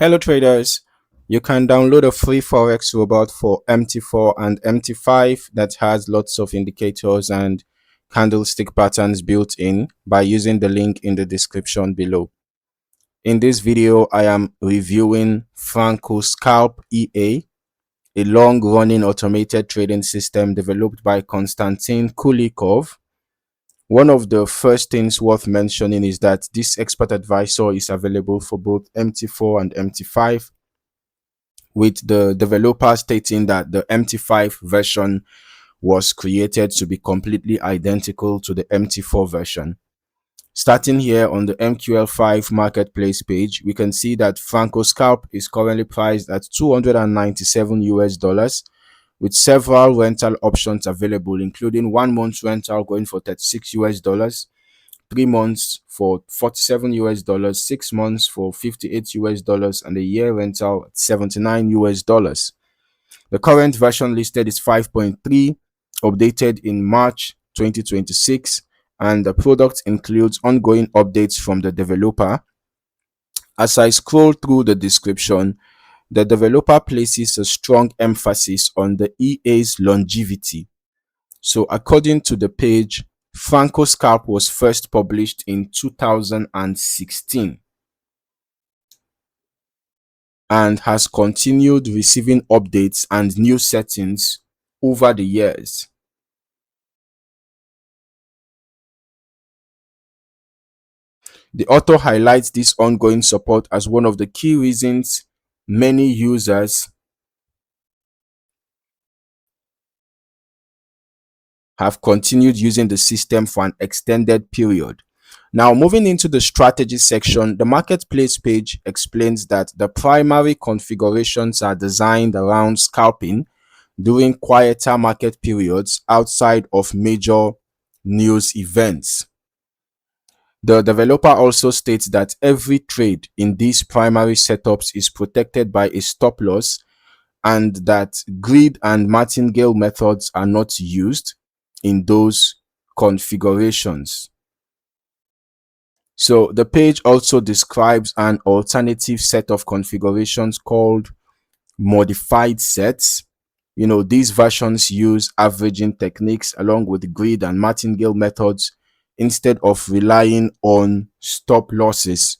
Hello traders, you can download a free Forex robot for MT4 and MT5 that has lots of indicators and candlestick patterns built in by using the link in the description below. In this video, I am reviewing FrankoScalp EA, a long-running automated trading system developed by Konstantin Kulikov. One of the first things worth mentioning is that this expert advisor is available for both MT4 and MT5, with the developer stating that the MT5 version was created to be completely identical to the MT4 version. Starting here on the MQL5 Marketplace page, we can see that FrankoScalp is currently priced at $297 with several rental options available, including 1 month rental going for $36, 3 months for $47, 6 months for $58, and a year rental at $79. The current version listed is 5.3, updated in March 2026, and the product includes ongoing updates from the developer. As I scroll through the description, the developer places a strong emphasis on the EA's longevity. So according to the page, FrankoScalp was first published in 2016 and has continued receiving updates and new settings over the years. The author highlights this ongoing support as one of the key reasons many users have continued using the system for an extended period. Now, moving into the strategy section, the marketplace page explains that the primary configurations are designed around scalping during quieter market periods outside of major news events. The developer also states that every trade in these primary setups is protected by a stop loss, and that grid and martingale methods are not used in those configurations. So the page also describes an alternative set of configurations called modified sets. These versions use averaging techniques along with grid and martingale methods instead of relying on stop losses.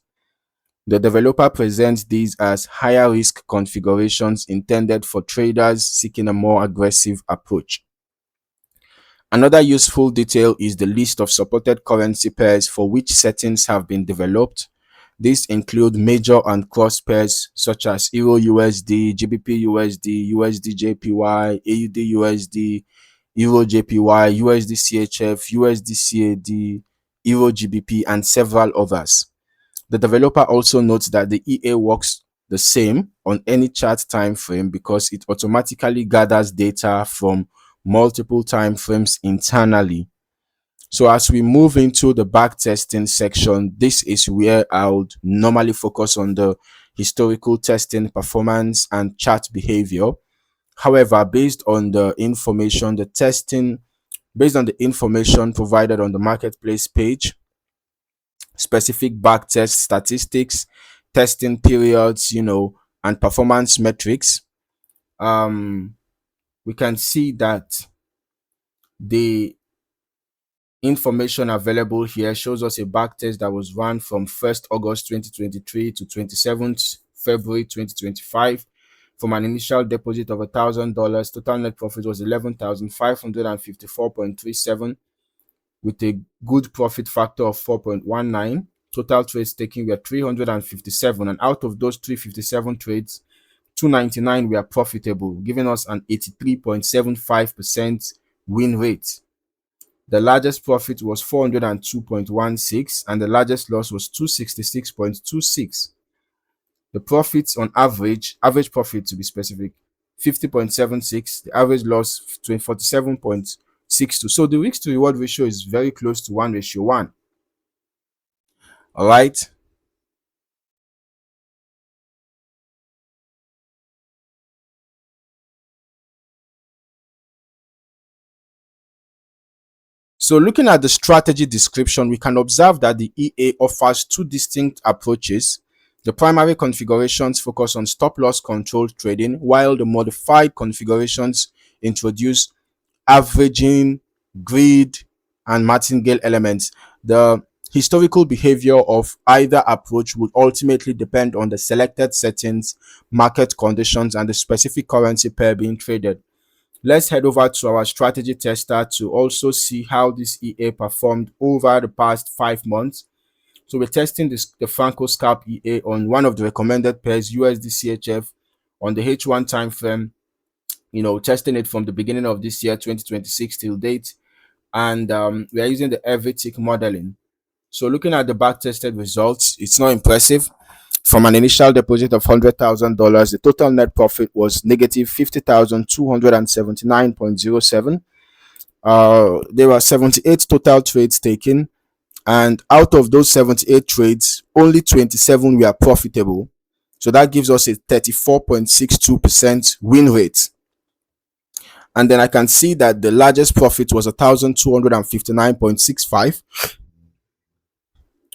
The developer presents these as higher risk configurations intended for traders seeking a more aggressive approach. Another useful detail is the list of supported currency pairs for which settings have been developed. These include major and cross pairs such as Euro USD, GBP USD, USD JPY, AUD USD, Euro JPY, USD CHF, USD CAD, Euro GBP, and several others. The developer also notes that the EA works the same on any chart time frame because it automatically gathers data from multiple time frames internally. So as we move into the backtesting section, this is where I would normally focus on the historical testing performance and chart behavior. However, based on the information provided on the marketplace page, specific backtest statistics, testing periods, and performance metrics, we can see that the information available here shows us a backtest that was run from 1st August 2023 to 27th February 2025 from an initial deposit of $1,000. Total net profit was 11,554.37 with a good profit factor of 4.19. Total trades taken were 357, and out of those 357 trades, 299 were profitable, giving us an 83.75% win rate. The largest profit was 402.16 and the largest loss was 266.26. The profits on average profit to be specific, 50.76. The average loss 47.62. So the risk to reward ratio is very close to 1:1. All right. So looking at the strategy description, we can observe that the EA offers two distinct approaches The primary configurations focus on stop loss control trading, while the modified configurations introduce averaging, grid, and martingale elements. The historical behavior of either approach would ultimately depend on the selected settings, market conditions, and the specific currency pair being traded. Let's head over to our strategy tester to also see how this EA performed over the past 5 months. So we're testing the FrankoScalp EA on one of the recommended pairs, USD CHF, on the H1 time frame. Testing it from the beginning of this year, 2026 till date, and we are using the every tick modeling. So looking at the back tested results, it's not impressive. From an initial deposit of $100,000, the total net profit was negative 50,279.07. There were 78 total trades taken, and out of those 78 trades, only 27 were profitable. So that gives us a 34.62% win rate. And then I can see that the largest profit was 1,259.65,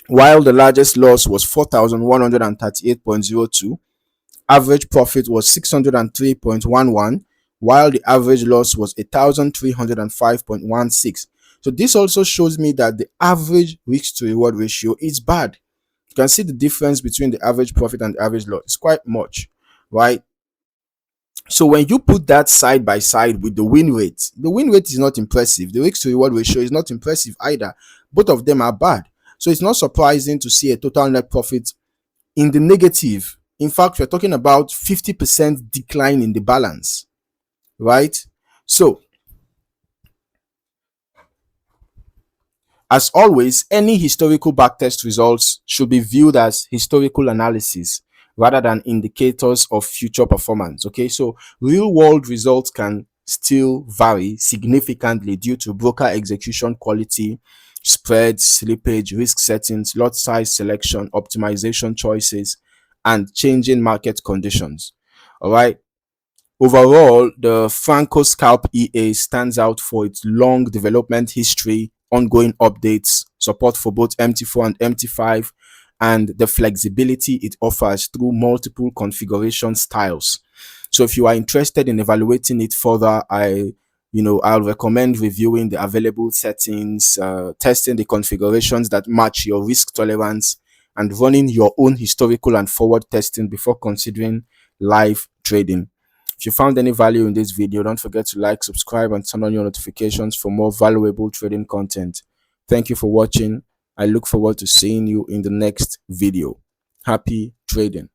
while the largest loss was 4,138.02. Average profit was 603.11, while the average loss was 1,305.16. So this also shows me that the average risk to reward ratio is bad. You can see the difference between the average profit and the average loss. It's quite much, right? So when you put that side by side with the win rate is not impressive. The risk to reward ratio is not impressive either. Both of them are bad. So it's not surprising to see a total net profit in the negative. In fact, we're talking about 50% decline in the balance, right? So as always, any historical backtest results should be viewed as historical analysis rather than indicators of future performance. Okay, so real world results can still vary significantly due to broker execution quality, spreads, slippage, risk settings, lot size selection, optimization choices, and changing market conditions. All right. Overall, the FrankoScalp EA stands out for its long development history, ongoing updates, support for both MT4 and MT5, and the flexibility it offers through multiple configuration styles. So if you are interested in evaluating it further, I'll recommend reviewing the available settings, testing the configurations that match your risk tolerance, and running your own historical and forward testing before considering live trading. If you found any value in this video, don't forget to like, subscribe, and turn on your notifications for more valuable trading content. Thank you for watching. I look forward to seeing you in the next video. Happy trading.